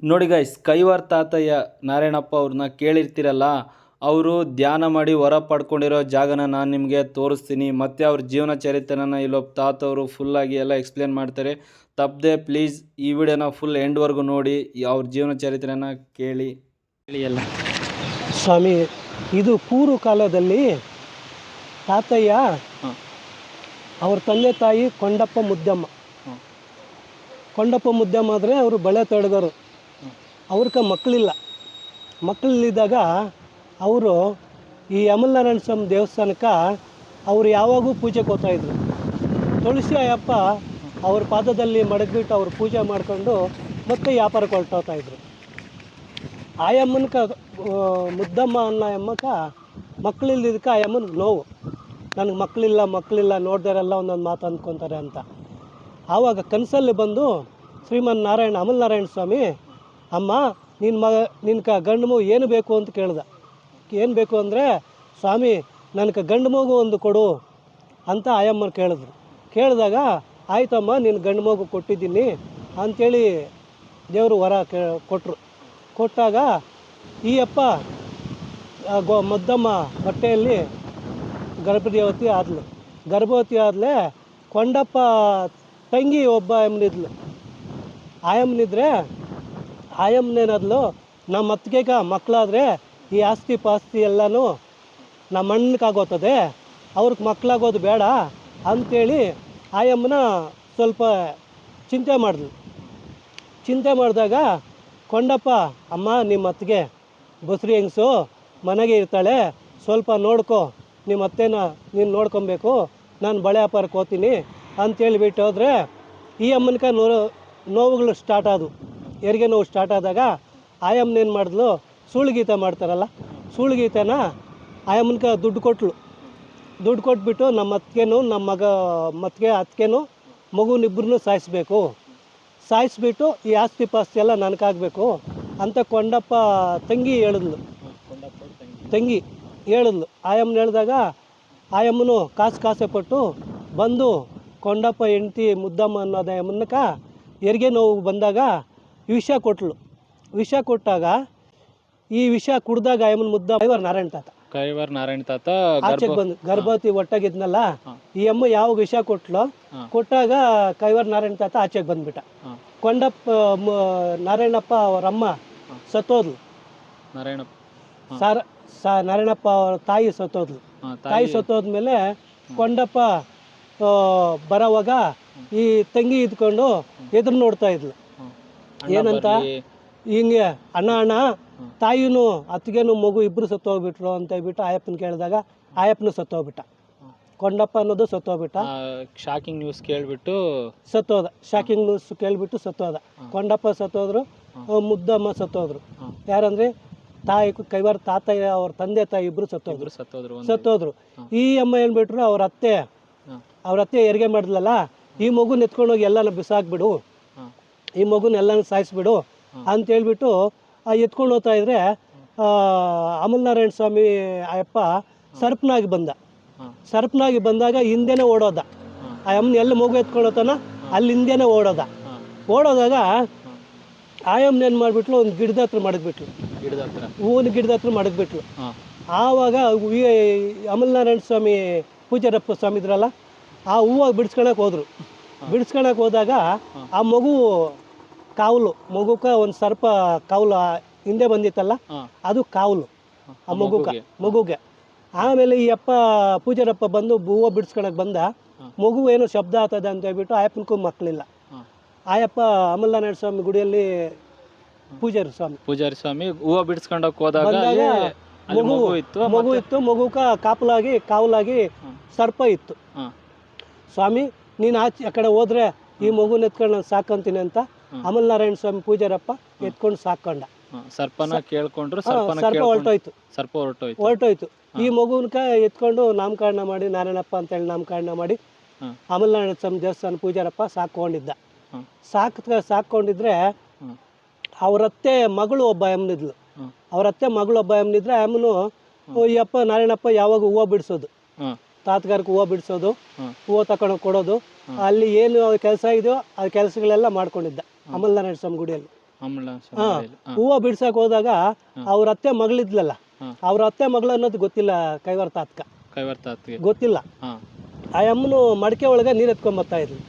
ನೋಡಿ ಗೈಸ್, ಕೈವಾರ ತಾತಯ್ಯ ನಾರಾಯಣಪ್ಪ ಅವ್ರನ್ನ ಕೇಳಿರ್ತೀರಲ್ಲ, ಅವರು ಧ್ಯಾನ ಮಾಡಿ ಹೊರ ಪಡ್ಕೊಂಡಿರೋ ಜಾಗನ ನಾನು ನಿಮಗೆ ತೋರಿಸ್ತೀನಿ. ಮತ್ತು ಅವ್ರ ಜೀವನ ಚರಿತ್ರೆನ ಇಲ್ಲೊಬ್ಬ ತಾತವರು ಫುಲ್ಲಾಗಿ ಎಲ್ಲ ಎಕ್ಸ್ಪ್ಲೇನ್ ಮಾಡ್ತಾರೆ. ತಪ್ಪದೆ ಪ್ಲೀಸ್ ಈ ವಿಡಿಯೋನ ಫುಲ್ ಎಂಡ್ವರೆಗೂ ನೋಡಿ, ಅವ್ರ ಜೀವನ ಚರಿತ್ರೆನ ಕೇಳಿ ಎಲ್ಲ. ಸ್ವಾಮಿ, ಇದು ಪೂರ್ವ ಕಾಲದಲ್ಲಿ ತಾತಯ್ಯ ಅವ್ರ ತಂದೆ ತಾಯಿ ಕೊಂಡಪ್ಪ ಮುದ್ದಮ್ಮ. ಕೊಂಡಪ್ಪ ಮುದ್ದಮ್ಮ ಆದರೆ ಅವರು ಬಳೆ ತೊಡಗರು. ಅವ್ರಿಗೆ ಮಕ್ಕಳಿದ್ದಾಗ ಅವರು ಈ ಅಮಲನಾರಾಯಣ ಸ್ವಾಮಿ ದೇವಸ್ಥಾನಕ್ಕೆ ಅವರು ಯಾವಾಗೂ ಪೂಜೆಗೆ ಹೋಗ್ತಾಯಿದ್ರು. ತುಳಸಿ ಅಯ್ಯಪ್ಪ ಅವ್ರ ಪಾದದಲ್ಲಿ ಮಡಗಿಬಿಟ್ಟು ಅವ್ರು ಪೂಜೆ ಮಾಡಿಕೊಂಡು ಮತ್ತೆ ವ್ಯಾಪಾರಕ್ಕೆ ಹೊರಟೋಗ್ತಾಯಿದ್ರು. ಆಯಮ್ಮನಕ ಮುದ್ದಮ್ಮ ಅನ್ನೋ ಅಮ್ಮಕ್ಕೆ ಮಕ್ಕಳಿಲ್ಲದಕ್ಕೆ ಆಯಮ್ಮನಿಗೆ ನೋವು. ನನಗೆ ಮಕ್ಕಳಿಲ್ಲ ನೋಡ್ದಾರೆಲ್ಲ ಒಂದೊಂದು ಮಾತು ಅಂದ್ಕೊತಾರೆ ಅಂತ. ಆವಾಗ ಕನಸಲ್ಲಿ ಬಂದು ಶ್ರೀಮನ್ ಅಮಲನಾರಾಯಣ ಸ್ವಾಮಿ, ಅಮ್ಮ ನಿನ್ನ ಗಂಡು ಮಗು ಏನು ಬೇಕು ಅಂತ ಕೇಳ್ದ. ಏನು ಬೇಕು ಅಂದರೆ, ಸ್ವಾಮಿ ನನಗೆ ಗಂಡು ಮಗು ಒಂದು ಕೊಡು ಅಂತ ಆಯಮ್ಮನ ಕೇಳಿದಾಗ, ಆಯ್ತಮ್ಮ ನಿನ್ನ ಗಂಡು ಮಗು ಕೊಟ್ಟಿದ್ದೀನಿ ಅಂಥೇಳಿ ದೇವರು ವರ ಕೊಟ್ಟಾಗ ಈ ಅಪ್ಪ ಮುದ್ದಮ್ಮ ಹೊಟ್ಟೆಯಲ್ಲಿ ಗರ್ಭವತಿ ಆದಲೇ ಕೊಂಡಪ್ಪ ತಂಗಿ ಒಬ್ಬ ಆಯಮ್ಮನಿದ್ಲು. ಆಯಮ್ಮನೇನಾದ್ಲು, ನಮ್ಮ ಅತ್ತಿಗೆಗ ಮಕ್ಕಳಾದರೆ ಈ ಆಸ್ತಿ ಪಾಸ್ತಿ ಎಲ್ಲನೂ ನಮ್ಮ ಅಣ್ಣಕ್ಕಾಗೋತದೆ, ಅವ್ರಿಗೆ ಮಕ್ಕಳಾಗೋದು ಬೇಡ ಅಂಥೇಳಿ ಆಯಮ್ಮನ ಸ್ವಲ್ಪ ಚಿಂತೆ ಮಾಡಿದಾಗ ಕೊಂಡಪ್ಪ, ಅಮ್ಮ ನಿಮ್ಮ ಅತ್ತಿಗೆ ಬಸ್ರಿ ಹೆಂಗಸು ಮನೆಗೆ ಇರ್ತಾಳೆ, ಸ್ವಲ್ಪ ನೋಡ್ಕೊ, ನಿಮ್ಮ ಅತ್ತೆನ ನೀನು ನೋಡ್ಕೊಬೇಕು, ನಾನು ಬಳೆ ವ್ಯಾಪಾರಕ್ಕೆ ಹೋಗ್ತೀನಿ ಅಂಥೇಳಿಬಿಟ್ಟು ಹೋದರೆ ಈ ಅಮ್ಮನಕ ನೋವುಗಳು ಸ್ಟಾರ್ಟ್ ಆದವು. ಹೆರಿಗೆ ನೋವು ಸ್ಟಾರ್ಟ್ ಆದಾಗ ಆಯಮ್ಮನೇನು ಮಾಡಿದ್ಲು, ಸುಳ್ಗೀತ ಮಾಡ್ತಾರಲ್ಲ, ಸುಳ್ಗೀತನ ಆಯಮ್ಮನ್ಕ ದುಡ್ಡು ಕೊಟ್ಬಿಟ್ಟು ನಮ್ಮ ಅತ್ತಿಗೆನೂ ನಮ್ಮ ಅತ್ತಿಗೆನೂ ಮಗುನಿಬ್ಬರನ್ನೂ ಸಾಯಿಸ್ಬಿಟ್ಟು ಈ ಆಸ್ತಿ ಪಾಸ್ತಿ ಎಲ್ಲ ನನಗಾಗಬೇಕು ಅಂತ ಕೊಂಡಪ್ಪ ತಂಗಿ ಹೇಳಿದ್ಲು. ಆಯಮ್ಮನ ಹೇಳಿದಾಗ ಆಯಮ್ಮನು ಕಾಸೆ ಪಟ್ಟು ಬಂದು ಕೊಂಡಪ್ಪ ಹೆಂಡ್ತಿ ಮುದ್ದಮ್ಮ ಅನ್ನೋದು ಆಯಮ್ಮನಕ ಹೆರಿಗೆ ನೋವು ಬಂದಾಗ ವಿಷ ಕೊಟ್ಟಾಗ ಈ ವಿಷ ಕುಡ್ದಾಗ ಆಯಮ್ಮನ ಕೈವಾರ ನಾರಾಯಣ ತಾತ ಆಚೆಗೆ ಬಂದು ಗರ್ಭವತಿ ಒಟ್ಟಾಗಿದ್ನಲ್ಲ, ಈ ಅಮ್ಮ ಯಾವ ವಿಷ ಕೊಟ್ಟಾಗ ಕೈವಾರ ನಾರಾಯಣ ತಾತ ಆಚೆಗೆ ಬಂದ್ಬಿಟ್ಟ. ಕೊಂಡಪ್ಪ ನಾರಾಯಣಪ್ಪ ಅವರಮ್ಮ ಸತ್ತೋದ್ಲು. ನಾರಾಯಣಪ್ಪ ಅವ್ರ ತಾಯಿ ಸತ್ತೋದ್ಮೇಲೆ ಕೊಂಡಪ್ಪ ಬರೋವಾಗ ಈ ತಂಗಿ ಇದ್ಕೊಂಡು ಎದುರು ನೋಡ್ತಾ ಇದ್ಲು. ಏನಂತ, ಹಿಂಗೆ ಅಣ್ಣ ತಾಯಿನೂ ಅತ್ತಿಗೆನೂ ಮಗು ಇಬ್ಬರು ಸತ್ತೋಗ್ಬಿಟ್ರು ಅಂತ ಹೇಳ್ಬಿಟ್ಟು ಆಯಪ್ಪನ ಕೇಳಿದಾಗ ಆಯಪ್ಪನು ಸತ್ತೋಗ್ಬಿಟ್ಟ. ಕೊಂಡಪ್ಪ ಅನ್ನೋದು ಸತ್ತೋಗ್ಬಿಟ್ಟ. ಶಾಕಿಂಗ್ ನ್ಯೂಸ್ ಕೇಳ್ಬಿಟ್ಟು ಸತ್ತೋದ. ಕೊಂಡಪ್ಪ ಸತ್ತೋದ್ರು, ಮುದ್ದಮ್ಮ ಸತ್ತೋದ್ರು. ಯಾರಂದ್ರೆ ಕೈವಾರ ತಾತಯ್ಯ ಅವ್ರ ತಂದೆ ತಾಯಿ ಇಬ್ರು ಸತ್ತೋದ್ರು. ಈ ಅಮ್ಮ ಏನ್ಬಿಟ್ರು, ಅವ್ರ ಅತ್ತೆ ಹೆರಿಗೆ ಮಾಡಿದ್ಲಲ್ಲ, ಈ ಮಗುನ ಎತ್ಕೊಂಡೋಗಿ ಎಲ್ಲನ ಬಿಸಾಕ್ಬಿಡು, ಈ ಮಗುನ ಎಲ್ಲನೂ ಸಾಯಿಸ್ಬಿಡು ಅಂತ ಹೇಳ್ಬಿಟ್ಟು ಎತ್ಕೊಂಡು ಹೋಗ್ತಾ ಇದ್ರೆ ಅಮಲನಾರಾಯಣ ಸ್ವಾಮಿ ಅಯ್ಯಪ್ಪ ಸರ್ಪನಾಗಿ ಬಂದಾಗ ಹಿಂದೆನೇ ಓಡೋದ. ಆ ಅಮ್ಮನ ಎಲ್ಲಿ ಮಗು ಎತ್ಕೊಂಡೋತಾನ ಅಲ್ಲಿ ಹಿಂದೆನೇ ಓಡೋದಾಗ ಆಯಮ್ಮನ ಏನು ಮಾಡಿಬಿಟ್ಲು, ಒಂದು ಗಿಡದ ಹತ್ರ ಮಡಗ್ಬಿಟ್ಲು. ಆವಾಗ ಅಮಲನಾರಾಯಣ ಸ್ವಾಮಿ ಪೂಜಾರಪ್ಪ ಸ್ವಾಮಿ ಇದ್ರಲ್ಲ, ಆ ಹೂವು ಬಿಡಿಸ್ಕೊಳಕ್ಕೆ ಹೋದಾಗ ಆ ಮಗುಕ ಒಂದು ಸರ್ಪ ಕಾವಲು ಹಿಂದೆ ಬಂದಿತ್ತಲ್ಲ, ಅದು ಕಾವಲು ಆ ಮಗುಗೆ. ಆಮೇಲೆ ಈ ಅಪ್ಪ ಪೂಜಾರಪ್ಪ ಬಂದು ಹೂವು ಬಿಡಿಸ್ಕೊಳಕ್ಕೆ ಬಂದ, ಮಗು ಏನೋ ಶಬ್ದ ಆಗ್ತದೆ ಅಂತ ಹೇಳ್ಬಿಟ್ಟು ಆಯಪ್ಪನಿಗೂ ಮಕ್ಕಳಿಲ್ಲ. ಆಯಪ್ಪ ಅಮಲನಾರಾಯಣ ಸ್ವಾಮಿ ಗುಡಿಯಲ್ಲಿ ಪೂಜಾರಿ ಸ್ವಾಮಿ ಹೂವು ಬಿಡಿಸ್ಕೊಂಡೋಗಿ ಹೋದಾಗ ಮಗು ಇತ್ತು. ಮಗುಕ ಕಾವಲಾಗಿ ಸರ್ಪ ಇತ್ತು. ಸ್ವಾಮಿ ನೀನು ಆ ಕಡೆ ಹೋದ್ರೆ ಈ ಮಗುನ ಎತ್ಕೊಂಡು ನಾನು ಸಾಕಂತೀನಿ ಅಂತ ಅಮಲನಾರಾಯಣ ಸ್ವಾಮಿ ಪೂಜಾರಪ್ಪ ಎತ್ಕೊಂಡು ಸಾಕೊಂಡ. ಸರ್ಪನ ಕೇಳ್ಕೊಂಡ್ರು, ಸರ್ಪ ಹೊರಟೋಯ್ತು. ಈ ಮಗುನ್ಕ ಎತ್ಕೊಂಡು ನಾಮಕರಣ ಮಾಡಿ ನಾರಾಯಣಪ್ಪ ಅಂತೇಳಿ ನಾಮಕರಣ ಮಾಡಿ ಅಮಲನಾರಾಯಣ ಸ್ವಾಮಿ ದೇವಸ್ಥಾನ ಪೂಜಾರಪ್ಪ ಸಾಕೊಂಡಿದ್ರೆ ಅವರತ್ತೆ ಮಗಳು ಒಬ್ಬ ಅಮ್ಮನಿದ್ಲು. ಅಮ್ಮನು ಈ ಅಪ್ಪ ನಾರಾಯಣಪ್ಪ ಯಾವಾಗ ಹೂವು ಬಿಡಿಸೋದು, ತಾತ್ಗಾರಕ್ಕೆ ಹೂವು ಬಿಡಿಸೋದು, ಹೂವು ತಗೊಂಡು ಕೊಡೋದು, ಅಲ್ಲಿ ಏನು ಕೆಲಸ ಇದೆಯೋ ಆ ಕೆಲಸಗಳೆಲ್ಲ ಮಾಡ್ಕೊಂಡಿದ್ದ ಅಮಲನಾರಾಯಣ ಸ್ವಾಮಿ ಗುಡಿಯಲ್ಲಿ. ಹೂವು ಬಿಡ್ಸಕ್ ಹೋದಾಗ ಅವ್ರ ಅತ್ತೆ ಮಗಳಿದ್ಲಲ್ಲ, ಅವ್ರ ಅತ್ತೆ ಮಗಳು ಅನ್ನೋದು ಗೊತ್ತಿಲ್ಲ ಕೈವಾರ ತಾತಕ್ಕೆ ಗೊತ್ತಿಲ್ಲ. ಆ ಅಮ್ಮನು ಮಡಕೆ ಒಳಗೆ ನೀರು ಎತ್ಕೊಂಬರ್ತಾ ಇದ್ಲು.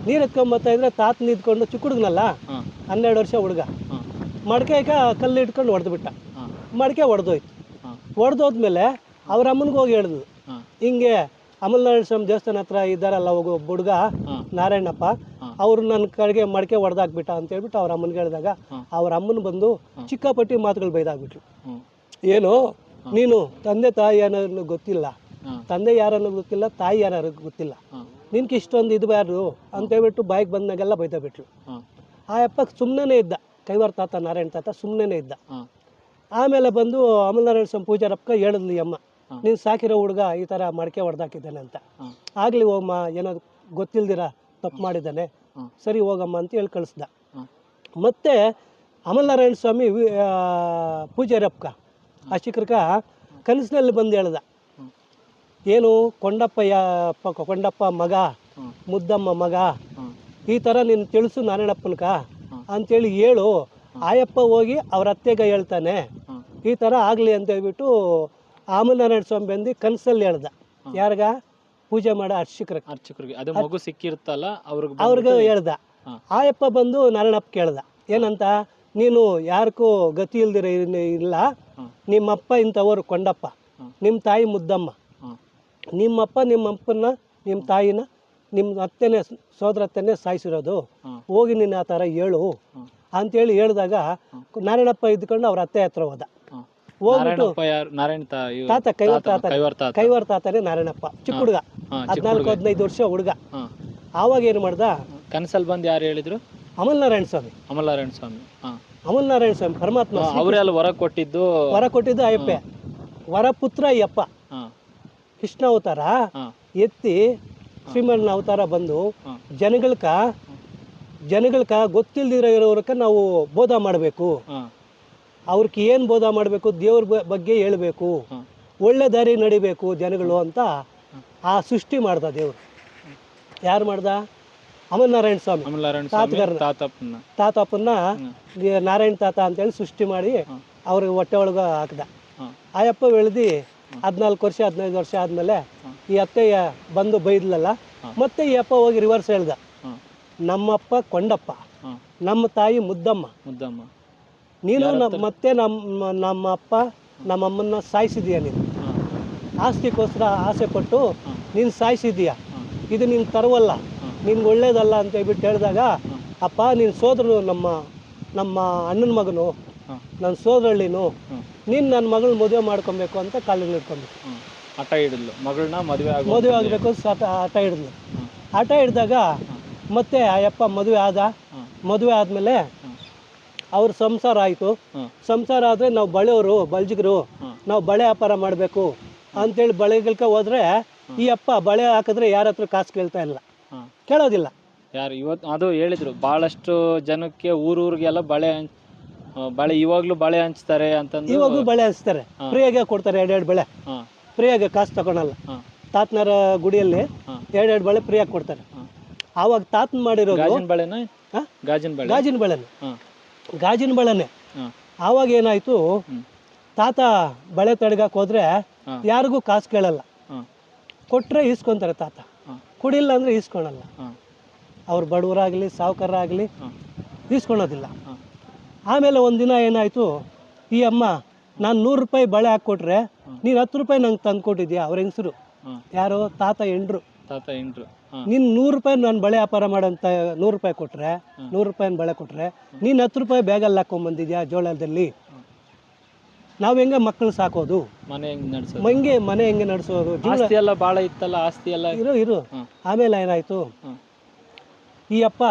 ನೀರು ಎತ್ಕೊಂಬರ್ತಾ ಇದ್ರೆ ತಾತ ನಿಂತ್ಕೊಂಡು ಚಿಕ್ಕ ಹುಡುಗನಲ್ಲ, 12 ವರ್ಷ ಹುಡುಗ, ಮಡಕೆಗೆ ಕಲ್ಲು ಇಟ್ಕೊಂಡು ಹೊಡೆದ್ಬಿಟ್ಟ. ಮಡಕೆ ಒಡೆದೋಯ್ತು. ಒಡೆದೋದ್ಮೇಲೆ ಅವ್ರ ಅಮ್ಮನಿಗೆ ಹೋಗಿ ಹೇಳಿದ್ಲು, ಹಿಂಗೆ ಅಮಲನಾರಾಯಣ ಸ್ವಾಮಿ ದೇವಸ್ಥಾನ ಹತ್ರ ಇದ್ದಾರಲ್ಲ ಒಬ್ಬ ಹುಡುಗ ನಾರಾಯಣಪ್ಪ, ಅವ್ರು ನನ್ನ ಕಡೆಗೆ ಮಡಕೆ ಹೊಡೆದಾಕ್ಬಿಟ್ಟ ಅಂತ ಹೇಳ್ಬಿಟ್ಟು ಅವ್ರ ಅಮ್ಮನಿಗೆ ಹೇಳಿದಾಗ ಅವ್ರ ಅಮ್ಮನ ಬಂದು ಚಿಕ್ಕಾಪಟ್ಟಿ ಮಾತುಗಳು ಬೈದಾಗ್ಬಿಟ್ರು. ಏನು ನೀನು ತಂದೆ ತಾಯಿ ಅನ್ನೋದು ಗೊತ್ತಿಲ್ಲ, ತಂದೆ ಯಾರನ್ನೋ ಗೊತ್ತಿಲ್ಲ, ತಾಯಿ ಯಾರು ಗೊತ್ತಿಲ್ಲ, ನಿನ್ಗೆ ಇಷ್ಟೊಂದು ಇದು ಯಾರು ಅಂತ ಹೇಳ್ಬಿಟ್ಟು ಬಾಯಿಗೆ ಬಂದಾಗೆಲ್ಲ ಬೈದಾಗ್ಬಿಟ್ರು. ಆ ಅಪ್ಪ ಸುಮ್ಮನೆ ಇದ್ದ, ಕೈವಾರ ತಾತ ನಾರಾಯಣ ತಾತ ಸುಮ್ಮನೆ ಇದ್ದ. ಆಮೇಲೆ ಬಂದು ಅಮಲನಾರಾಯಣ ಸ್ವಾಮಿ ಪೂಜಾರಪ್ಪ ಹೇಳಿದ್ಲು, ಅಮ್ಮ ನೀನು ಸಾಕಿರೋ ಹುಡುಗ ಈ ಥರ ಮಡಕೆ ಹೊಡೆದಾಕಿದ್ದಾನೆ ಅಂತ. ಆಗಲಿ ಹೋಗಮ್ಮ, ಏನೋ ಗೊತ್ತಿಲ್ದಿರ ತಪ್ಪು ಮಾಡಿದ್ದಾನೆ, ಸರಿ ಹೋಗಮ್ಮ ಅಂತ ಹೇಳಿ ಕಳಿಸ್ದ. ಮತ್ತೆ ಅಮಲನಾರಾಯಣ ಸ್ವಾಮಿ ಪೂಜಾರಪ್ಪ ಅಶಿಖರ್ಕ ಕನಸಿನಲ್ಲಿ ಬಂದು ಹೇಳ್ದ, ಏನು ಕೊಂಡಪ್ಪ ಮಗ, ಮುದ್ದಮ್ಮ ಮಗ, ಈ ಥರ ನೀನು ತಿಳಿಸು ನಾರಾಯಣಪ್ಪನ್ಕ ಅಂತೇಳಿ ಹೇಳು. ಆಯಪ್ಪ ಹೋಗಿ ಅವ್ರ ಅತ್ತೆಗೆ ಹೇಳ್ತಾನೆ, ಈ ಥರ ಆಗಲಿ ಅಂತ ಹೇಳ್ಬಿಟ್ಟು ಅಮಲನಾರಾಯಣ ಸ್ವಾಮಿ ಬಂದು ಕನಸಲ್ಲಿ ಹೇಳ್ದ. ಯಾರಿಗ? ಪೂಜೆ ಮಾಡೋ ಅರ್ಚಕರಿಗೆ ಅದು ಮಗು ಸಿಕ್ಕಿರುತ್ತಲ್ಲ ಅವ್ರಿಗೆ ಹೇಳ್ದ. ಆಯಪ್ಪ ಬಂದು ನಾರಾಯಣಪ್ಪ ಕೇಳ್ದ, ಏನಂತ, ನೀನು ಯಾರಿಗೂ ಗತಿ ಇಲ್ದಿರ ಇಲ್ಲ, ನಿಮ್ಮಪ್ಪ ಇಂಥವರು ಕೊಂಡಪ್ಪ, ನಿಮ್ಮ ತಾಯಿ ಮುದ್ದಮ್ಮ, ನಿಮ್ಮಪ್ಪ ನಿಮ್ಮಪ್ಪನ ನಿಮ್ಮ ತಾಯಿನ ನಿಮ್ಮ ಅತ್ತೆನೇ ಸೋದರ ಅತ್ತೆನೇ ಸಾಯಿಸಿರೋದು, ಹೋಗಿ ನೀನು ಆ ಥರ ಹೇಳು ಅಂತೇಳಿ ಹೇಳಿದಾಗ ನಾರಾಯಣಪ್ಪ ಇದ್ಕೊಂಡು ಅವ್ರ ಅತ್ತೆ ಹತ್ರ ಹೋದ. ಹೋಗ್ಬಿಟ್ಟು ತಾತ ಕೈವಾರ ತಾತನೇ ನಾರಾಯಣಪ್ಪ, ಚಿಕ್ಕ ಹುಡುಗ, 14-15 ವರ್ಷ ಹುಡುಗ. ಆವಾಗ ಏನು ಮಾಡ್ದ, ಕನಸಲ್ಲಿ ಬಂದು ಯಾರು ಹೇಳಿದ್ರು? ಅಮಲನಾರಾಯಣ ಸ್ವಾಮಿ ಪರಮಾತ್ಮ. ಅವರೆಲ್ಲ ಹೊರ ಕೊಟ್ಟಿದ್ದು ಅಯ್ಯಪ್ಪ, ವರ ಪುತ್ರ ಅಯ್ಯಪ್ಪ. ಕೃಷ್ಣ ಅವತಾರ ಎತ್ತಿ ಶ್ರೀಮನ್ನ ಅವತಾರ ಬಂದು ಜನಗಳ್ಕ ಗೊತ್ತಿಲ್ದಿರೋರ್ಕ ನಾವು ಬೋಧ ಮಾಡಬೇಕು, ಅವ್ರಿಗೆ ಏನು ಬೋಧ ಮಾಡಬೇಕು, ದೇವ್ರ ಬಗ್ಗೆ ಹೇಳಬೇಕು, ಒಳ್ಳೆ ದಾರಿ ನಡಿಬೇಕು ಜನಗಳು ಅಂತ ಆ ಸೃಷ್ಟಿ ಮಾಡ್ದ ದೇವ್ರು. ಯಾರು ಮಾಡ್ದ? ಅಮಲನಾರಾಯಣ ಸ್ವಾಮಿ ತಾತಪ್ಪನ್ನ ನಾರಾಯಣ ತಾತ ಅಂತೇಳಿ ಸೃಷ್ಟಿ ಮಾಡಿ ಅವ್ರಿಗೆ ಹೊಟ್ಟೆ ಒಳಗೆ ಹಾಕ್ದ. ಆಯಪ್ಪ ಬೆಳೆದು 14 ವರ್ಷ 15 ವರ್ಷ ಆದಮೇಲೆ ಈ ಅತ್ತೆಯ ಬಂದು ಬೈದ್ಲಲ್ಲ, ಮತ್ತೆ ಈ ಅಪ್ಪ ಹೋಗಿ ರಿವರ್ಸ್ ಹೇಳ್ದ, ನಮ್ಮಪ್ಪ ಕೊಂಡಪ್ಪ, ನಮ್ಮ ತಾಯಿ ಮುದ್ದಮ್ಮ, ನೀನು ಮತ್ತೆ ನಮ್ಮಪ್ಪ ನಮ್ಮಮ್ಮನ್ನ ಸಾಯಿಸಿದೀಯ, ನೀನು ಆಸ್ತಿಗೋಸ್ಕರ ಆಸೆ ಪಟ್ಟು ನೀನು ಸಾಯಿಸಿದೀಯ, ಇದು ನೀನು ತರವಲ್ಲ, ನಿನ್ಗೆ ಒಳ್ಳೇದಲ್ಲ ಅಂತ ಹೇಳ್ಬಿಟ್ಟು ಹೇಳಿದಾಗ, ಅಪ್ಪ ನೀನು ಸೋದರನು, ನಮ್ಮ ಅಣ್ಣನ ಮಗನು, ನನ್ನ ಸೋದರಳ್ಳಿನು, ನೀನು ನನ್ನ ಮಗಳನ್ನ ಮದುವೆ ಮಾಡ್ಕೊಬೇಕು ಅಂತ ಕಾಲಿಗೆ ಇಟ್ಕೊಂಡ್ಬಿಟ್ಟು ಹಠ ಹಿಡಿದ್ಲು, ಮಗಳನ್ನ ಮದುವೆ ಆಗಬೇಕು ಅಂತ ಹಠ ಹಿಡಿದ್ಲು. ಹಠ ಹಿಡಿದಾಗ ಮತ್ತೆ ಆಯಪ್ಪ ಮದುವೆ ಆದಮೇಲೆ ಅವ್ರ ಸಂಸಾರ ಆಯಿತು. ಸಂಸಾರ ಆದರೆ ನಾವು ಬಳೆಯವರು ಬಲ್ಜಿಗರು, ನಾವು ಬಳೆ ವ್ಯಾಪಾರ ಮಾಡಬೇಕು ಅಂತೇಳಿ ಬಳೆಗಳ್ಕ ಹೋದ್ರೆ ಈ ಅಪ್ಪ ಬಳೆ ಹಾಕಿದ್ರೆ ಯಾರ ಹತ್ರ ಕಾಸು ಕೇಳೋದಿಲ್ಲ. ಯಾರು ಇವತ್ತು ಅದು ಹೇಳಿದ್ರು, ಭಾಳಷ್ಟು ಜನಕ್ಕೆ ಊರಿಗೆಲ್ಲ ಬಳೆ ಇವಾಗ್ಲೂ ಬಳೆ ಹಂಚ್ತಾರೆ ಅಂತಂದು. ಇವಾಗಲೂ ಬಳೆ ಹಂಚ್ತಾರೆ, ಫ್ರೀಯಾಗೆ ಕೊಡ್ತಾರೆ, 2 ಬಳೆ ಫ್ರೀಯಾಗಿ, ಕಾಸು ತಗೊಳಲ್ಲ. ತಾತನರ ಗುಡಿಯಲ್ಲಿ 2 ಬಳೆ ಫ್ರೀಯಾಗಿ ಕೊಡ್ತಾರೆ. ಆವಾಗ ತಾತನ ಮಾಡಿರೋದು ಗಾಜಿನ ಬಳೆನೆ. ಆವಾಗ ಏನಾಯ್ತು, ತಾತ ಬಳೆ ತಡಗಕ್ಕೆ ಹೋದ್ರೆ ಯಾರಿಗೂ ಕಾಸು ಕೇಳಲ್ಲ, ಕೊಟ್ರೆ ಈಸ್ಕೊಂತಾರೆ ತಾತ, ಕುಡಿಲ್ಲ ಅಂದ್ರೆ ಈಸ್ಕೊಳಲ್ಲ. ಅವ್ರು ಬಡವರಾಗಲಿ ಸಾವುಕಾರರಾಗಲಿ ಈಸ್ಕೊಳೋದಿಲ್ಲ. ಆಮೇಲೆ ಒಂದಿನ ಏನಾಯ್ತು, ಈ ಅಮ್ಮ ನಾನು 100 ರೂಪಾಯಿ ಬಳೆ ಹಾಕ್ಕೊಟ್ರೆ ನೀನು 10 ರೂಪಾಯಿ ನಂಗೆ ತಂದು ಕೊಟ್ಟಿದ್ಯಾ. ಅವ್ರ ಹೆಂಗಸರು ಯಾರು? ತಾತ ಎಂಡ್ರು. ನೀನು 100 ರೂಪಾಯಿ ನಾನು ಬಳೆ ವ್ಯಾಪಾರ ಮಾಡಂತ 100 ರೂಪಾಯಿ ಕೊಟ್ರೆ, 100 ರೂಪಾಯಿನ ಬಳೆ ಕೊಟ್ರೆ ನೀನು 10 ರೂಪಾಯಿ ಬ್ಯಾಗಲ್ಲಿ ಹಾಕೊಂಡ್ಬಂದಿದ್ಯಾ ಜೋಳದಲ್ಲಿ. ನಾವು ಹೆಂಗೆ ಮಕ್ಕಳು ಸಾಕೋದು, ಮನೆ ಹೆಂಗೆ ನಡೆಸೋದು? ಆಸ್ತಿ ಎಲ್ಲ ಭಾಳ ಇತ್ತಲ್ಲ, ಆಸ್ತಿ ಎಲ್ಲ ಇರು. ಆಮೇಲೆ ಏನಾಯ್ತು, ಈ ಅಪ್ಪ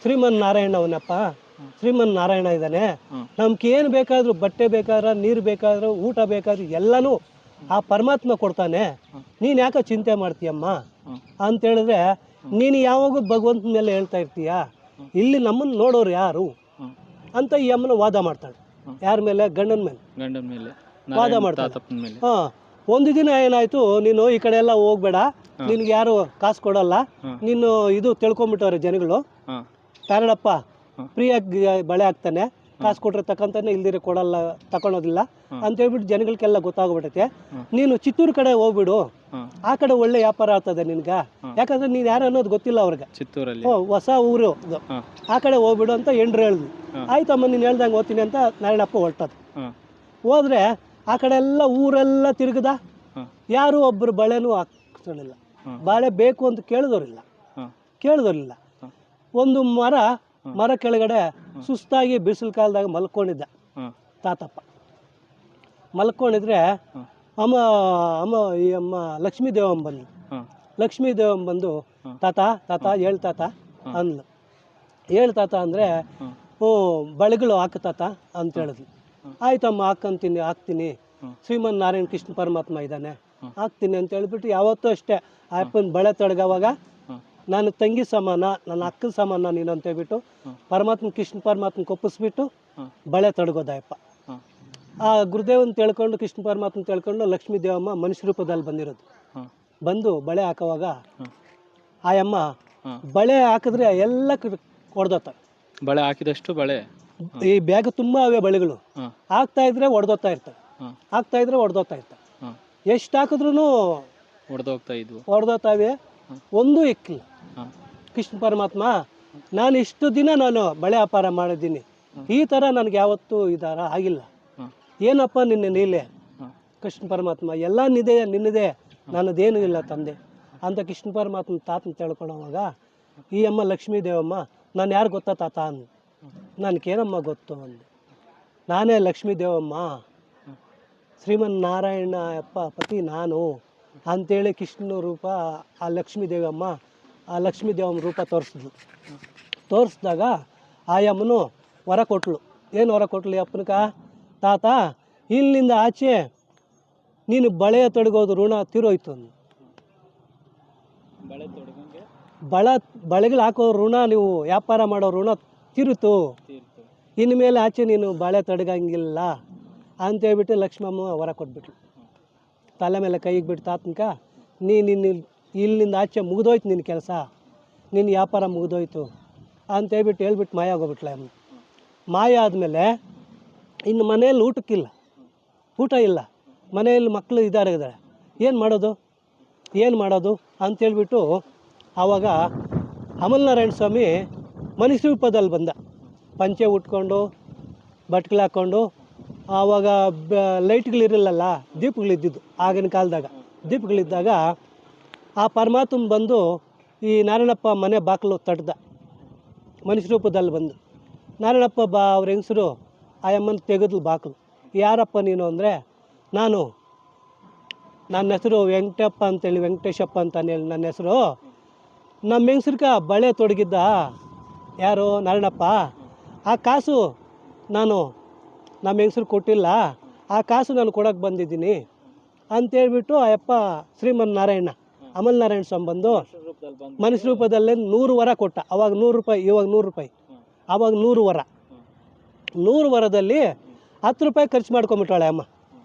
ಶ್ರೀಮನ್ನಾರಾಯಣ ಅವನಪ್ಪ, ಶ್ರೀಮನ್ನಾರಾಯಣ ಇದ್ದಾನೆ, ನಮ್ಗೆ ಏನು ಬೇಕಾದರೂ, ಬಟ್ಟೆ ಬೇಕಾದ್ರೆ, ನೀರು ಬೇಕಾದ್ರೂ, ಊಟ ಬೇಕಾದ್ರೂ ಎಲ್ಲನೂ ಆ ಪರಮಾತ್ಮ ಕೊಡ್ತಾನೆ, ನೀನು ಯಾಕೆ ಚಿಂತೆ ಮಾಡ್ತೀಯಮ್ಮ ಅಂತೇಳಿದ್ರೆ, ನೀನು ಯಾವಾಗೂ ಭಗವಂತನ ಮೇಲೆ ಹೇಳ್ತಾ ಇರ್ತೀಯ, ಇಲ್ಲಿ ನಮ್ಮನ್ನು ನೋಡೋರು ಯಾರು ಅಂತ ಈ ಅಮ್ಮನ ವಾದ ಮಾಡ್ತಾಳೆ. ಯಾರ ಮೇಲೆ? ಗಂಡನ ಮೇಲೆ ವಾದ ಮಾಡ್ತಾಳೆ. ಒಂದು ದಿನ ಏನಾಯ್ತು, ನೀನು ಈ ಕಡೆ ಎಲ್ಲ ಹೋಗ್ಬೇಡ, ನಿನ್ಗೆ ಯಾರು ಕಾಸು ಕೊಡಲ್ಲ, ನೀನು ಇದು ತಿಳ್ಕೊಂಬಿಟ್ಟವ್ರೆ ಜನಗಳು, ಕಾರಣಪ್ಪ ಫ್ರೀಯಾಗಿ ಬಳೆ ಹಾಕ್ತಾನೆ, ಕಾಸು ಕೊಟ್ಟರೆ ತಗೊಂತಾನೆ, ಇಲ್ದಿರ ಕೊಡಲ್ಲ, ತಗೊಳೋದಿಲ್ಲ ಅಂತ ಹೇಳ್ಬಿಟ್ಟು ಜನಗಳಿಗೆಲ್ಲ ಗೊತ್ತಾಗ್ಬಿಟ್ಟೈತೆ. ನೀನು ಚಿತ್ತೂರು ಕಡೆ ಹೋಗ್ಬಿಡು, ಆ ಕಡೆ ಒಳ್ಳೆ ವ್ಯಾಪಾರ ಆಗ್ತದೆ ನಿನ್ಗೆ, ಯಾಕಂದ್ರೆ ನೀನು ಯಾರು ಅನ್ನೋದು ಗೊತ್ತಿಲ್ಲ ಅವ್ರಿಗೆ, ಚಿತ್ತೂರಲ್ಲಿ ಹೊಸ ಊರು ಇದು, ಆ ಕಡೆ ಹೋಗ್ಬಿಡು ಅಂತ ಎಂಡ್ರು ಹೇಳಿದ್ವಿ. ಆಯ್ತಮ್ಮ ನೀನು ಹೇಳ್ದಂಗೆ ಓದ್ತೀನಿ ಅಂತ ನಾರಾಯಣಪ್ಪ ಹೊರಟದು. ಹೋದ್ರೆ ಆ ಕಡೆ ಎಲ್ಲ ಊರೆಲ್ಲ ತಿರುಗದ, ಯಾರು ಒಬ್ಬರು ಬಳೆನೂ ಹಾಕ್ಸಲಿಲ್ಲ. ಬಾಳೆ ಬೇಕು ಅಂತ ಕೇಳಿದವ್ರಿಲ್ಲ. ಒಂದು ಮರ ಕೆಳಗಡೆ ಸುಸ್ತಾಗಿ ಬಿಸಿಲು ಕಾಲದಾಗ ಮಲ್ಕೊಂಡಿದ್ದ ತಾತಪ್ಪ. ಮಲ್ಕೊಂಡಿದ್ರೆ ಈ ಅಮ್ಮ ಲಕ್ಷ್ಮೀ ದೇವಮ್ಮ ಬಂದು ತಾತ ಹೇಳ್ತಾತ ಅಂದ್ಲು. ಹೇಳ್ತಾತ ಅಂದರೆ ಬಳೆಗಳು ಹಾಕು ತಾತ ಅಂತ ಹೇಳಿದ್ಲು. ಆಯ್ತಮ್ಮ ಹಾಕ್ತೀನಿ, ಶ್ರೀಮನ್ ನಾರಾಯಣ ಕೃಷ್ಣ ಪರಮಾತ್ಮ ಇದ್ದಾನೆ, ಹಾಕ್ತೀನಿ ಅಂತ ಹೇಳ್ಬಿಟ್ಟು ಯಾವತ್ತೂ ಅಷ್ಟೇ ಅಪ್ಪನ ಬಳೆ ತೊಡಗವಾಗ ನಾನು ತಂಗಿ ಸಮಾನ, ನನ್ನ ಅಕ್ಕನ ಸಮಾನ ನೀನು ಅಂತ ಹೇಳ್ಬಿಟ್ಟು ಕೃಷ್ಣ ಪರಮಾತ್ಮ ಕೊಪ್ಪಿಸ್ಬಿಟ್ಟು ಬಳೆ ತೊಡಗೋದಪ್ಪ. ಆ ಗುರುದೇವನ್ ತಿಳ್ಕೊಂಡು, ಕೃಷ್ಣ ಪರಮಾತ್ಮ ತಿಳ್ಕೊಂಡು ಲಕ್ಷ್ಮೀ ದೇವಮ್ಮ ಮನುಷ್ಯ ರೂಪದಲ್ಲಿ ಬಂದು ಬಳೆ ಹಾಕೋವಾಗ ಆಯಮ್ಮ ಬಳೆ ಹಾಕಿದ್ರೆ ಎಲ್ಲ ಹೊಡೆದೋತ. ಬಳೆ ಹಾಕಿದಷ್ಟು ಬಳೆ ಈ ಬ್ಯಾಗ್ ತುಂಬ ಅವೇ ಬಳೆಗಳು ಹಾಕ್ತಾ ಇದ್ರೆ ಹೊಡೆದೋಗ್ತಾ ಇರ್ತವೆ. ಎಷ್ಟು ಹಾಕಿದ್ರು ಹೊಡೆದೋಗ್ತಾವೆ, ಒಂದೂ ಇಕ್ಕಿಲ್ಲ. ಕೃಷ್ಣ ಪರಮಾತ್ಮ ನಾನು ಇಷ್ಟು ದಿನ ಬಳೆ ವ್ಯಾಪಾರ ಮಾಡಿದ್ದೀನಿ, ಈ ಥರ ನನಗೆ ಯಾವತ್ತೂ ಈ ಥರ ಆಗಿಲ್ಲ, ಏನಪ್ಪ ನಿನ್ನೆ ನೀಲೆ. ಕೃಷ್ಣ ಪರಮಾತ್ಮ ಎಲ್ಲ ನಿನ್ನದೇ, ನನ್ನದೇನು ಇಲ್ಲ ತಂದೆ ಅಂತ ಕೃಷ್ಣ ಪರಮಾತ್ಮ ತಾತನ ತಿಳ್ಕೊಳ್ಳೋವಾಗ ಈ ಅಮ್ಮ ಲಕ್ಷ್ಮೀ ದೇವಮ್ಮ ನಾನು ಯಾರು ಗೊತ್ತಾ ತಾತ ಅಂದು. ನನಗೇನಮ್ಮ ಗೊತ್ತು ಅಂದೆ. ನಾನೇ ಲಕ್ಷ್ಮೀ ದೇವಮ್ಮ, ಶ್ರೀಮನ್ ನಾರಾಯಣ ಅಪ್ಪ ಪತಿ ನಾನು ಅಂಥೇಳಿ ಕೃಷ್ಣ ರೂಪ ಆ ಲಕ್ಷ್ಮೀ ದೇವಮ್ಮ ರೂಪ ತೋರಿಸಿದಾಗ ಆಯಮ್ಮನು ವರ ಕೊಟ್ಲು. ಏನು ವರ ಕೊಟ್ಲು ಅಪ್ಪನಕ? ತಾತ ಇಲ್ಲಿಂದ ಆಚೆ ನೀನು ಬಳೆ ತೊಡಗೋದು ಋಣ ತೀರೋಯ್ತು. ಬಳೆಗಳು ಹಾಕೋ ಋಣ, ನೀವು ವ್ಯಾಪಾರ ಮಾಡೋ ಋಣ ತೀರಿತು, ಇನ್ಮೇಲೆ ಆಚೆ ನೀನು ಬಳೆ ತೊಡಗಂಗಿಲ್ಲ ಅಂತೇಳ್ಬಿಟ್ಟು ಲಕ್ಷ್ಮಮ್ಮ ವರ ಕೊಟ್ಬಿಟ್ಲು. ತಲೆ ಮೇಲೆ ಕೈಗೆ ಬಿಟ್ಟು ತಾತನಕ ನೀನು ಇಲ್ಲಿಂದ ಆಚೆ ಮುಗಿದೋಯ್ತು, ನಿನ್ನ ಕೆಲಸ, ನಿನ್ನ ವ್ಯಾಪಾರ ಮುಗಿದೋಯ್ತು ಅಂತೇಳ್ಬಿಟ್ಟು ಹೇಳ್ಬಿಟ್ಟು ಮಾಯ ಆಗೋಗ್ಬಿಟ್ಲ ಅಮ್ಮ. ಮಾಯ ಆದಮೇಲೆ ಇನ್ನು ಮನೆಯಲ್ಲಿ ಊಟ ಇಲ್ಲ, ಮನೆಯಲ್ಲಿ ಮಕ್ಕಳು ಇದ್ದಾರೆ, ಏನು ಮಾಡೋದು ಅಂತೇಳ್ಬಿಟ್ಟು ಆವಾಗ ಅಮಲನಾರಾಯಣ ಸ್ವಾಮಿ ಮನುಷ್ಯ ರೂಪದಲ್ಲಿ ಬಂದ. ಪಂಚೆ ಉಟ್ಕೊಂಡು ಬಟ್ಗಳು ಹಾಕ್ಕೊಂಡು, ಆವಾಗ ಲೈಟ್ಗಳಿರಲಿಲ್ಲ, ದೀಪಗಳಿದ್ದಿದ್ದು ಆಗಿನ ಕಾಲದಾಗ. ದೀಪಗಳಿದ್ದಾಗ ಆ ಪರಮಾತ್ಮ ಬಂದು ಈ ನಾರಾಯಣಪ್ಪ ಮನೆ ಬಾಗಿಲು ತಟ್ದ, ಮನುಷ್ಯ ರೂಪದಲ್ಲಿ ಬಂದು. ನಾರಾಯಣಪ್ಪ ಅವ್ರ ಹೆಂಗಸರು ಆ ಅಮ್ಮನ ತೆಗೆದ್ಲು ಬಾಗಿಲು. ಯಾರಪ್ಪ ನೀನು ಅಂದರೆ, ನನ್ನ ಹೆಸರು ವೆಂಕಟಪ್ಪ ಅಂತೇಳಿ, ವೆಂಕಟೇಶಪ್ಪ ಅಂತಾನೆ ನನ್ನ ಹೆಸರು. ನಮ್ಮ ಹೆಂಗಸ್ರಕ ಬಳೆ ತೊಡಗಿದ್ದ ಯಾರು? ನಾರಾಯಣಪ್ಪ. ಆ ಕಾಸು ನಮ್ಮ ಹೆಂಗಸ್ರು ಕೊಟ್ಟಿಲ್ಲ, ಆ ಕಾಸು ನಾನು ಕೊಡೋಕೆ ಬಂದಿದ್ದೀನಿ ಅಂತೇಳ್ಬಿಟ್ಟು ಆ ಅಪ್ಪ ಶ್ರೀಮನ್ ನಾರಾಯಣ ಅಮಲನಾರಾಯಣ ಸ್ವಾಮಿ ಬಂದು ಮನುಷ್ಯ ರೂಪದಲ್ಲೇ 100 ವರ ಕೊಟ್ಟ. ಅವಾಗ 100 ರೂಪಾಯಿ, ಇವಾಗ 100 ರೂಪಾಯಿ. ಆವಾಗ 100 ವರ. 100 ವರದಲ್ಲಿ 10 ರೂಪಾಯಿ ಖರ್ಚು ಮಾಡ್ಕೊಂಬಿಟ್ಟಾಳೆ ಅಮ್ಮ.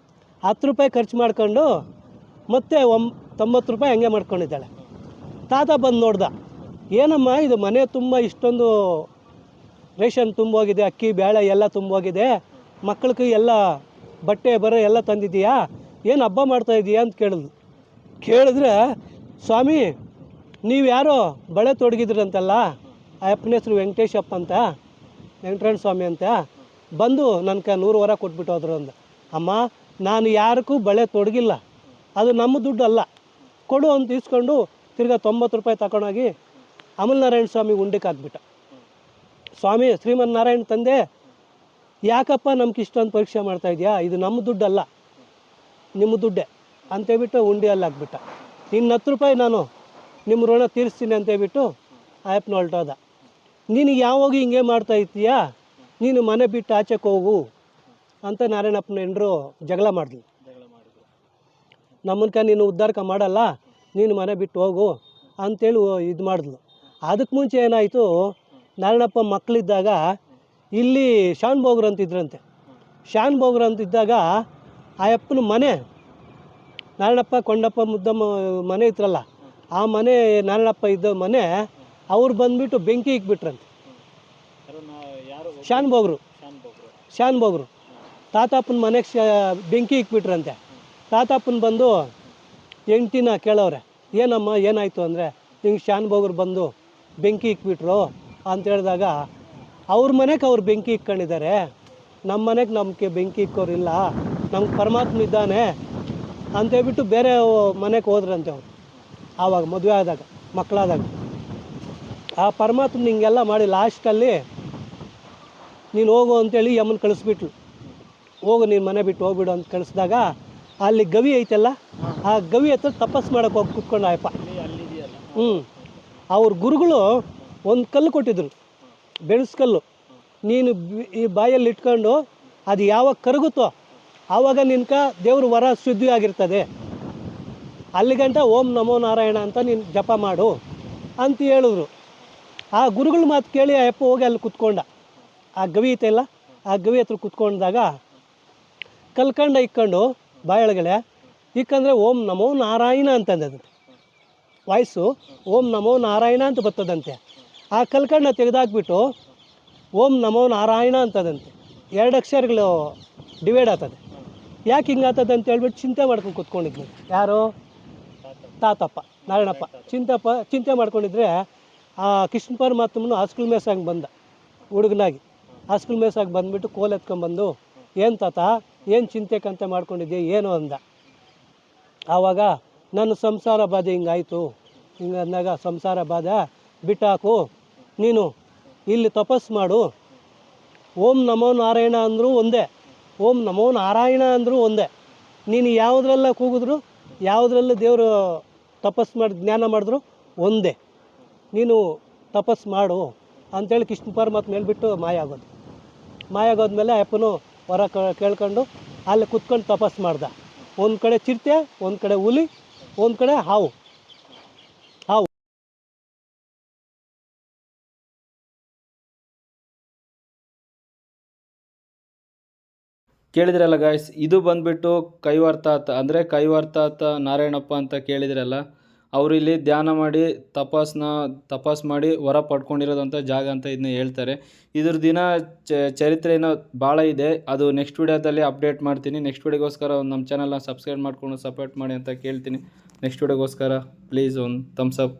10 ರೂಪಾಯಿ ಖರ್ಚು ಮಾಡ್ಕೊಂಡು ಮತ್ತೆ 90 ರೂಪಾಯಿ ಹಂಗೆ ಮಾಡ್ಕೊಂಡಿದ್ದಾಳೆ. ತಾತ ಬಂದು ನೋಡ್ದ, ಏನಮ್ಮ ಇದು ಮನೆ ತುಂಬ ಇಷ್ಟೊಂದು ರೇಷನ್ ತುಂಬೋಗಿದೆ, ಅಕ್ಕಿ ಬೇಳೆ ಎಲ್ಲ ತುಂಬೋಗಿದೆ, ಮಕ್ಕಳಿಗೆ ಎಲ್ಲ ಬಟ್ಟೆ ಬರೆ ಎಲ್ಲ ತಂದಿದ್ದೀಯಾ, ಏನು ಹಬ್ಬ ಮಾಡ್ತಾಯಿದ್ದೀಯಾ ಅಂತ ಕೇಳಿದ್ರೆ, ಸ್ವಾಮಿ ನೀವು ಯಾರೋ ಬಳೆ ತೊಡಗಿದ್ರಂತಲ್ಲ, ಆ ಅಪ್ಪನ ಹೆಸರು ವೆಂಕಟೇಶಪ್ಪ ಅಂತ, ವೆಂಕಟರಮಣ ಸ್ವಾಮಿ ಅಂತ, ಬಂದು ನನಗೆ 100 ವರ ಕೊಟ್ಬಿಟ್ಟು ಹೋದ್ರು ಅಂದ. ಅಮ್ಮ ನಾನು ಯಾರಿಗೂ ಬಳೆ ತೊಡಗಿಲ್ಲ, ಅದು ನಮ್ಮ ದುಡ್ಡು ಅಲ್ಲ, ಕೊಡು ಅಂತ ಇಸ್ಕೊಂಡು ತಿರ್ಗಾ 90 ರೂಪಾಯಿ ತಗೊಂಡೋಗಿ ಅಮಲನಾರಾಯಣ ಸ್ವಾಮಿ ಉಂಡಿಗೆ ಹಾಕ್ಬಿಟ್ಟ. ಸ್ವಾಮಿ ಶ್ರೀಮನ್ ನಾರಾಯಣ ತಂದೆ, ಯಾಕಪ್ಪ ನಮ್ಗೆ ಇಷ್ಟೊಂದು ಪರೀಕ್ಷೆ ಮಾಡ್ತಾ ಇದೆಯಾ, ಇದು ನಮ್ಮ ದುಡ್ಡಲ್ಲ, ನಿಮ್ಮ ದುಡ್ಡೇ ಅಂತೇಳ್ಬಿಟ್ಟು ಉಂಡಿಯಲ್ಲಿ ಹಾಕ್ಬಿಟ್ಟ. ಇನ್ನು 10 ರೂಪಾಯಿ ನಾನು ನಿಮ್ಮ ಋಣ ತೀರಿಸ್ತೀನಿ ಅಂತೇಳ್ಬಿಟ್ಟು ಆಯಪ್ಪನ ಹೊರಟೋದ. ನೀನು ಯಾವಾಗ ಹಿಂಗೆ ಮಾಡ್ತಾ ಇರ್ತೀಯಾ, ನೀನು ಮನೆ ಬಿಟ್ಟು ಆಚೆಗೆ ಹೋಗು ಅಂತ ನಾರಾಯಣಪ್ಪನ ಹೆಂಡ್ರು ಜಗಳ ಮಾಡಿದ್ಲು. ನಮ್ಮನ್ಕ ನೀನು ಉದ್ಧಾರಕ ಮಾಡಲ್ಲ, ನೀನು ಮನೆ ಬಿಟ್ಟು ಹೋಗು ಅಂತೇಳಿ ಇದು ಮಾಡಿದ್ಲು. ಅದಕ್ಕೆ ಮುಂಚೆ ಏನಾಯಿತು, ನಾರಾಯಣಪ್ಪ ಮಕ್ಕಳಿದ್ದಾಗ ಇಲ್ಲಿ ಶಾನ್ ಬೋಗ್ರು ಅಂತಿದ್ರಂತೆ. ಶಾನ್ ಬೋಗ್ರು ಅಂತಿದ್ದಾಗ ಆಯಪ್ಪನ ಮನೆ, ನಾರಾಯಣಪ್ಪ ಕೊಂಡಪ್ಪ ಮುದ್ದಮ್ಮ ಮನೆ ಇತ್ತರಲ್ಲ, ಆ ಮನೆ ನಾರಾಯಣಪ್ಪ ಇದ್ದ ಮನೆ, ಅವ್ರು ಬಂದುಬಿಟ್ಟು ಬೆಂಕಿ ಇಕ್ಬಿಟ್ರಂತೆ. ಶಾನ್ ಬೋಗ್ರು ತಾತಪ್ಪನ ಮನೆಗೆ ಬೆಂಕಿ ಇಕ್ಬಿಟ್ರಂತೆ. ತಾತಪ್ಪನ ಬಂದು ಹೆಂಡ್ತಿನ ಕೇಳವ್ರೆ, ಏನಮ್ಮ ಏನಾಯಿತು ಅಂದರೆ, ಹಿಂಗೆ ಶಾನ್ ಬೋಗ್ರು ಬಂದು ಬೆಂಕಿ ಇಕ್ಬಿಟ್ರು ಅಂತ ಹೇಳಿದಾಗ, ಅವ್ರ ಮನೆಗೆ ಅವ್ರು ಬೆಂಕಿ ಇಕ್ಕೊಂಡಿದ್ದಾರೆ, ನಮ್ಮ ಮನೆಗೆ ನಮಗೆ ಬೆಂಕಿ ಇಕ್ಕೋರಿಲ್ಲ, ನಮ್ಗೆ ಪರಮಾತ್ಮ ಇದ್ದಾನೆ ಅಂತೇಳ್ಬಿಟ್ಟು ಬೇರೆ ಮನೆಗೆ ಹೋದ್ರಂತೆ ಅವರು. ಆವಾಗ ಮದುವೆ ಆದಾಗ, ಮಕ್ಕಳಾದಾಗ ಆ ಪರಮಾತ್ಮ ಹಿಂಗೆಲ್ಲ ಮಾಡಿ ಲಾಸ್ಟಲ್ಲಿ ನೀನು ಹೋಗು ಅಂತೇಳಿ ಯಮನ್ ಕಳಿಸ್ಬಿಟ್ಲು. ಹೋಗು ನೀನು ಮನೆ ಬಿಟ್ಟು ಹೋಗ್ಬಿಡು ಅಂತ ಕಳಿಸಿದಾಗ, ಅಲ್ಲಿ ಗವಿ ಐತಲ್ಲ, ಆ ಗವಿ ಹತ್ರ ತಪಸ್ಸು ಮಾಡೋಕ್ಕೆ ಹೋಗಿ ಕುತ್ಕೊಂಡು ಆಯಪ್ಪ. ಅವ್ರ ಗುರುಗಳು ಒಂದು ಕಲ್ಲು ಕೊಟ್ಟಿದ್ರು, ಬೆಳೆಸ್ಕಲ್ಲು. ನೀನು ಈ ಬಾಯಲ್ಲಿ ಇಟ್ಕೊಂಡು ಅದು ಯಾವಾಗ ಕರಗುತ್ತೋ ಆವಾಗ ನಿನ್ಕ ದೇವ್ರ ವರ ಶುದ್ಧಿ ಆಗಿರ್ತದೆ, ಅಲ್ಲಿಗಂಟ ಓಂ ನಮೋ ನಾರಾಯಣ ಅಂತ ನೀನು ಜಪ ಮಾಡು ಅಂತ ಹೇಳಿದ್ರು. ಆ ಗುರುಗಳ ಮಾತು ಕೇಳಿ ಅಯ್ಯಪ್ಪ ಹೋಗಿ ಅಲ್ಲಿ ಕುತ್ಕೊಂಡ. ಆ ಗವಿ ಐತೆಲ್ಲ, ಆ ಗವಿ ಹತ್ರ ಕುತ್ಕೊಂಡಾಗ ಕಲ್ಕಂಡ ಇಕ್ಕೊಂಡು ಬಾಯೊಳಗಡೆ ಇಕ್ಕಂದರೆ ಓಂ ನಮೋ ನಾರಾಯಣ ಅಂತಂದಂತೆ. ವಾಯ್ಸು ಓಂ ನಮೋ ನಾರಾಯಣ ಅಂತ ಬರ್ತದಂತೆ. ಆ ಕಲ್ಕಂಡ ತೆಗೆದಾಕ್ಬಿಟ್ಟು ಓಂ ನಮೋ ನಾರಾಯಣ ಅಂತದಂತೆ. 2 ಅಕ್ಷರಗಳು ಡಿವೈಡ್ ಆಗ್ತದೆ. ಯಾಕೆ ಹಿಂಗೆ ಆಗ್ತದೆ ಅಂತ ಹೇಳ್ಬಿಟ್ಟು ಚಿಂತೆ ಮಾಡ್ಕೊಂಡು ಕೂತ್ಕೊಂಡಿದ್ವಿ. ಯಾರು? ತಾತಪ್ಪ ನಾರಾಯಣಪ್ಪ ಚಿಂತೆ ಮಾಡ್ಕೊಂಡಿದ್ರೆ ಆ ಕೃಷ್ಣ ಪರಮಾತ್ಮನು ಹಾಸ್ಕಲ್ ಮೇಸಾಗಿ ಬಂದ, ಹುಡುಗನಾಗಿ ಹಾಸ್ಕಲ್ ಮೇಸಾಗಿ ಬಂದುಬಿಟ್ಟು ಕೋಲ್ ಎತ್ಕೊಂಡ್ಬಂದು, ಏನು ತಾತ ಏನು ಚಿಂತೆಕಂತ ಮಾಡ್ಕೊಂಡಿದ್ದೆ ಏನು ಅಂದ. ಆವಾಗ ನನ್ನ ಸಂಸಾರ ಬಾಧೆ ಹಿಂಗಾಯಿತು, ಹಿಂಗೆ ಅಂದಾಗ, ಸಂಸಾರ ಬಾಧೆ ಬಿಟ್ಟಾಕು, ನೀನು ಇಲ್ಲಿ ತಪಸ್ಸು ಮಾಡು, ಓಂ ನಮೋ ನಾರಾಯಣ ಅಂದರೂ ಒಂದೇ, ಓಂ ನಮೋ ನಾರಾಯಣ ಅಂದರೂ ಒಂದೇ, ನೀನು ಯಾವುದ್ರೆಲ್ಲ ಕೂಗಿದ್ರು, ಯಾವುದ್ರಲ್ಲ ದೇವರು ತಪಸ್ಸು ಮಾಡಿ ಜ್ಞಾನ ಮಾಡಿದ್ರು ಒಂದೇ, ನೀನು ತಪಸ್ಸು ಮಾಡು ಅಂಥೇಳಿ ಕೃಷ್ಣ ಪರಮಾತ್ಮ ಹೇಳ್ಬಿಟ್ಟು ಮಾಯ ಆಗೋದ್ಮೇಲೆ ಅಪ್ಪನು ಹೊರ ಕೇಳ್ಕೊಂಡು ಅಲ್ಲಿ ಕುತ್ಕೊಂಡು ತಪಸ್ಸು ಮಾಡ್ದ. ಒಂದು ಕಡೆ ಚಿರತೆ, ಒಂದು ಕಡೆ ಹುಲಿ, ಒಂದು ಕಡೆ ಹಾವು. ಕೇಳಿದ್ರಲ್ಲ ಗಾಯ್ಸ್, ಇದು ಬಂದುಬಿಟ್ಟು ಕೈವಾರ್ತಾತ, ಅಂದರೆ ಕೈವಾರ್ತಾತ ನಾರಾಯಣಪ್ಪ ಅಂತ ಕೇಳಿದ್ರಲ್ಲ, ಅವರು ಇಲ್ಲಿ ಧ್ಯಾನ ಮಾಡಿ ತಪಸ್ ಮಾಡಿ ವರ ಪಡ್ಕೊಂಡಿರೋದಂಥ ಜಾಗ ಅಂತ ಇದನ್ನ ಹೇಳ್ತಾರೆ. ಇದ್ರ ದಿನ ಚರಿತ್ರೆ ಏನೋ ಭಾಳ ಇದೆ, ಅದು ನೆಕ್ಸ್ಟ್ ವಿಡಿಯೋದಲ್ಲಿ ಅಪ್ಡೇಟ್ ಮಾಡ್ತೀನಿ. ನೆಕ್ಸ್ಟ್ ವಿಡಿಯೋಗೋಸ್ಕರ ನಮ್ಮ ಚಾನಲ್ನ ಸಬ್ಸ್ಕ್ರೈಬ್ ಮಾಡ್ಕೊಂಡು ಸಪೋರ್ಟ್ ಮಾಡಿ ಅಂತ ಕೇಳ್ತೀನಿ. ನೆಕ್ಸ್ಟ್ ವಿಡಿಯೋಗೋಸ್ಕರ ಪ್ಲೀಸ್ ಒಂದು ಥಮ್ಸ್ ಅಪ್.